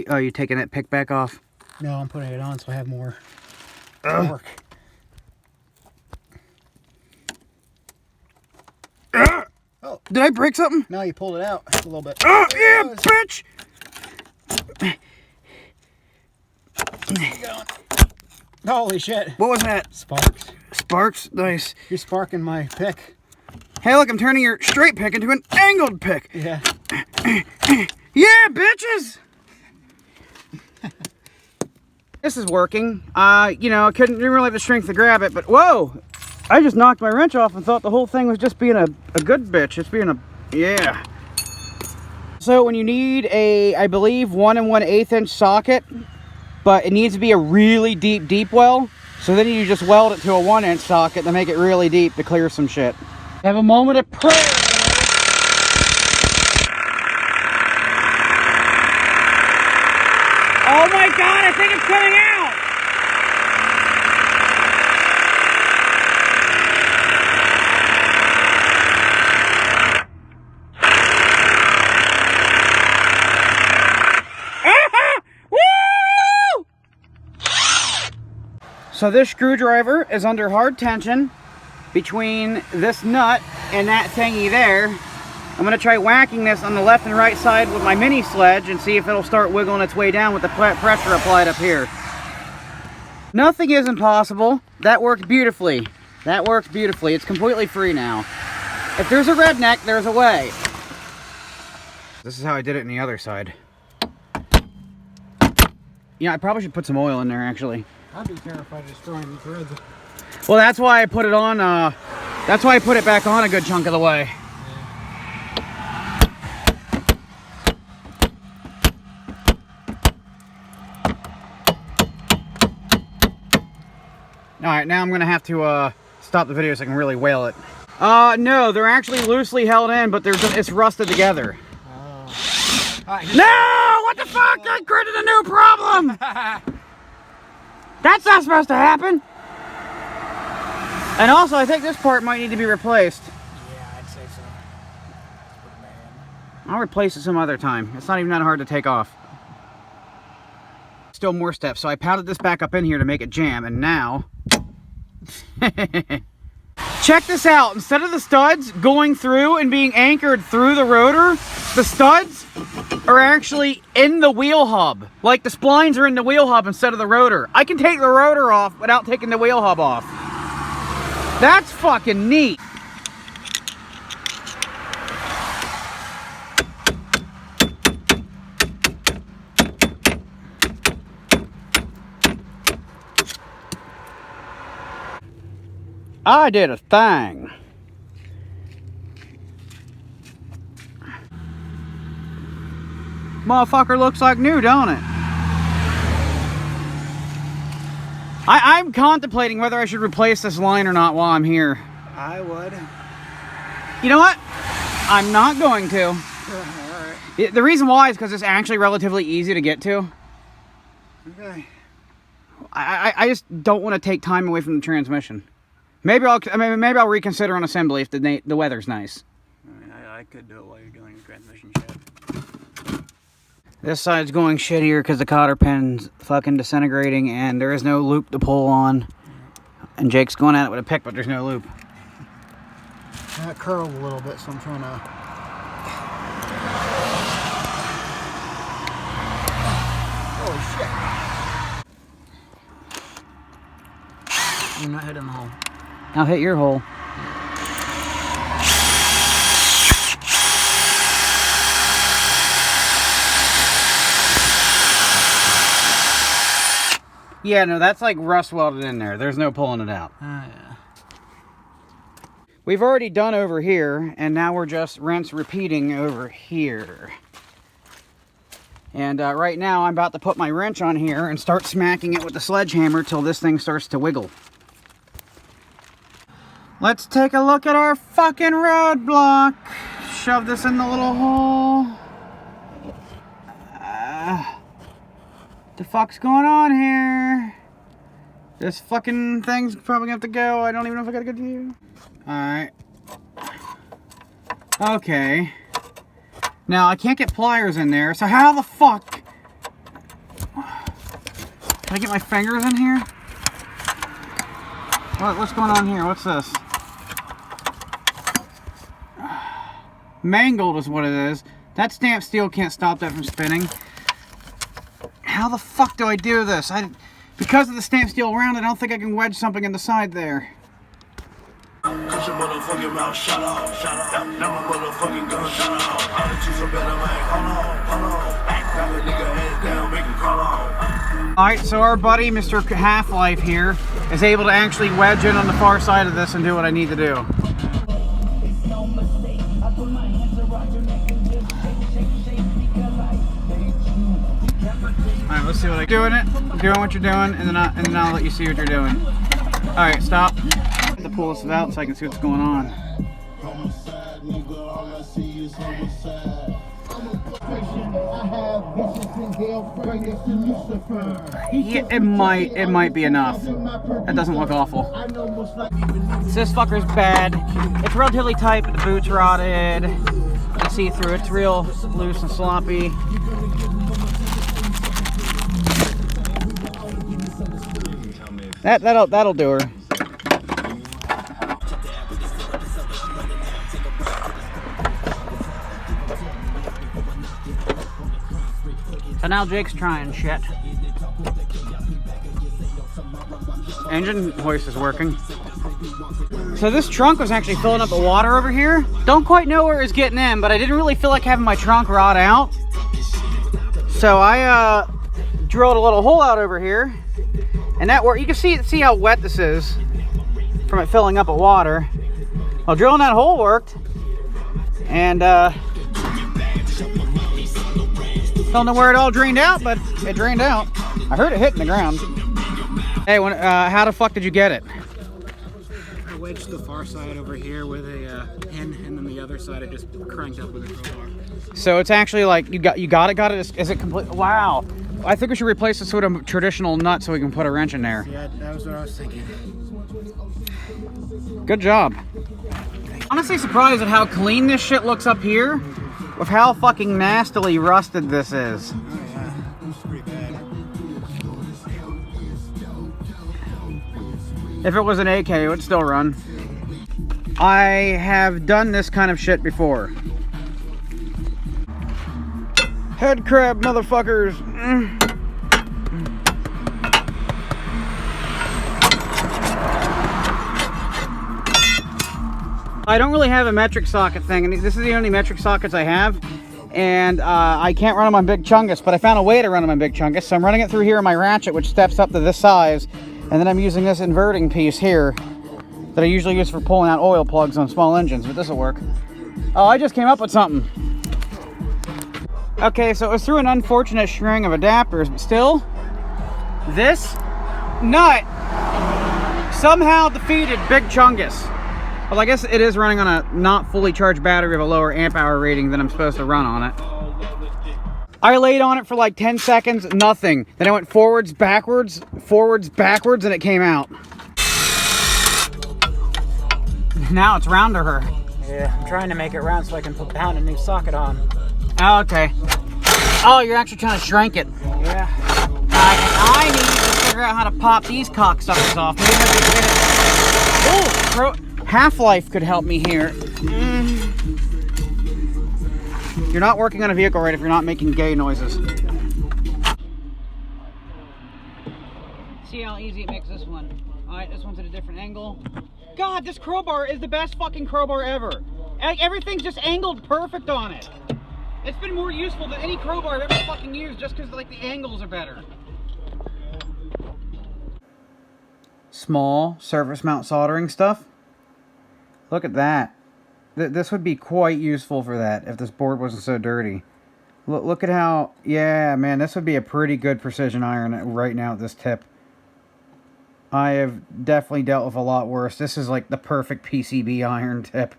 Are you taking that pick back off? No, I'm putting it on so I have more torque. Oh. Did I break something? No, you pulled it out a little bit. Oh, yeah, bitch! Holy shit. What was that? Sparks. Sparks? Nice. You're sparking my pick. Hey, look, I'm turning your straight pick into an angled pick. Yeah. Yeah, bitches! This is working. You know, I didn't really have the strength to grab it, but whoa! I just knocked my wrench off and thought the whole thing was just being a good bitch. It's being yeah. So when you need a, I believe, 1 1/8 inch socket, but it needs to be a really deep well, so then you just weld it to a 1 inch socket to make it really deep to clear some shit. Have a moment of prayer. Oh my God, I think it's coming out! So this screwdriver is under hard tension between this nut and that thingy there. I'm going to try whacking this on the left and right side with my mini sledge and see if it'll start wiggling its way down with the pressure applied up here. Nothing is impossible. That worked beautifully. That worked beautifully. It's completely free now. If there's a redneck, there's a way. This is how I did it on the other side. Yeah, I probably should put some oil in there actually. I'd be terrified of destroying these threads. Well, that's why I put it on, that's why I put it back on a good chunk of the way. Alright, now I'm going to have to stop the video so I can really whale it. No, they're actually loosely held in, but it's rusted together. Oh. No! What the fuck? I created a new problem! That's not supposed to happen! And also, I think this part might need to be replaced. Yeah, I'd say so. I'll replace it some other time. It's not even that hard to take off. Still more steps. So I pounded this back up in here to make it jam, and now... Check this out. Instead of the studs going through and being anchored through the rotor, the studs are actually in the wheel hub. Like the splines are in the wheel hub instead of the rotor. I can take the rotor off without taking the wheel hub off. That's fucking neat. I did a thing. Motherfucker looks like new, don't it? I'm contemplating whether I should replace this line or not while I'm here. I would. You know what? I'm not going to. Alright. The reason why is because it's actually relatively easy to get to. Okay. I just don't want to take time away from the transmission. Maybe I'll reconsider on assembly if the weather's nice. I mean, I could do it while you're doing the transmission shit. This side's going shittier because the cotter pin's fucking disintegrating and there is no loop to pull on. And Jake's going at it with a pick, but there's no loop. That curled a little bit, so I'm trying to... Holy shit. I'm not hitting the hole. I'll hit your hole. Yeah, no, that's like rust welded in there. There's no pulling it out. Oh, yeah. We've already done over here, and now we're just rinse repeating over here. And right now, I'm about to put my wrench on here and start smacking it with the sledgehammer till this thing starts to wiggle. Let's take a look at our fucking roadblock. Shove this in the little hole. The fuck's going on here? This fucking thing's probably gonna have to go. I don't even know if I got a good view. Alright. Okay. Now, I can't get pliers in there, so how the fuck Can I get my fingers in here? What's going on here? What's this? Mangled is what it is. That stamped steel can't stop that from spinning. How the fuck do I do this? Because of the stamped steel round, I don't think I can wedge something in the side there. Cut your motherfucking mouth, shut up, shut up. Now my motherfucking gun, shut up. I'll choose a better man, hold on. Got a nigga head down, make him call on. Alright, so our buddy, Mr. Half-Life here, is able to actually wedge in on the far side of this and do what I need to do. Alright, let's see what I'm doing what you're doing, and then I'll let you see what you're doing. Alright, stop. I have to pull this out so I can see what's going on. Yeah, it might be enough. That doesn't look awful. This fucker's bad. It's relatively tight, but the boot's rotted. You can see through. It's real loose and sloppy. That'll do her. So now Jake's trying shit. Engine hoist is working. So this trunk was actually filling up with water over here. Don't quite know where it's getting in, but I didn't really feel like having my trunk rot out. So I drilled a little hole out over here. And that worked. You can see how wet this is from it filling up with water. Well, drilling that hole worked. And don't know where it all drained out, but it drained out. I heard it hitting the ground. Hey, how the fuck did you get it? I wedged the far side over here with a pin, and then the other side I just cranked up with a crowbar. So it's actually like you got it. Is it complete? Wow. I think we should replace this with a traditional nut so we can put a wrench in there. Yeah, that was what I was thinking. Good job. Honestly surprised at how clean this shit looks up here with how fucking nastily rusted this is. Oh yeah, that's pretty bad. If it was an AK, it would still run. I have done this kind of shit before. Head crab, motherfuckers. I don't really have a metric socket thing, and this is the only metric sockets I have. And I can't run them on Big Chungus, but I found a way to run them on Big Chungus. So I'm running it through here in my ratchet, which steps up to this size. And then I'm using this inverting piece here that I usually use for pulling out oil plugs on small engines, but this will work. Oh, I just came up with something. Okay, so it was through an unfortunate string of adapters, but still, this nut somehow defeated Big Chungus. Well, I guess it is running on a not fully charged battery of a lower amp hour rating than I'm supposed to run on it. I laid on it for like 10 seconds, nothing. Then I went forwards, backwards, and it came out. Now it's round to her. Yeah, I'm trying to make it round so I can pound a new socket on. Oh, okay. Oh, you're actually trying to shrink it. Yeah. I need to figure out how to pop these cocksuckers off. Maybe I can get it. Oh, Half-Life could help me here. You're not working on a vehicle right if you're not making gay noises. See how easy it makes this one. Alright, this one's at a different angle. God, this crowbar is the best fucking crowbar ever. Everything's just angled perfect on it. It's been more useful than any crowbar I've ever fucking used just because like the angles are better. Small surface mount soldering stuff. Look at that. This would be quite useful for that if this board wasn't so dirty. Look at how, yeah, man, this would be a pretty good precision iron right now at this tip. I have definitely dealt with a lot worse. This is like the perfect PCB iron tip.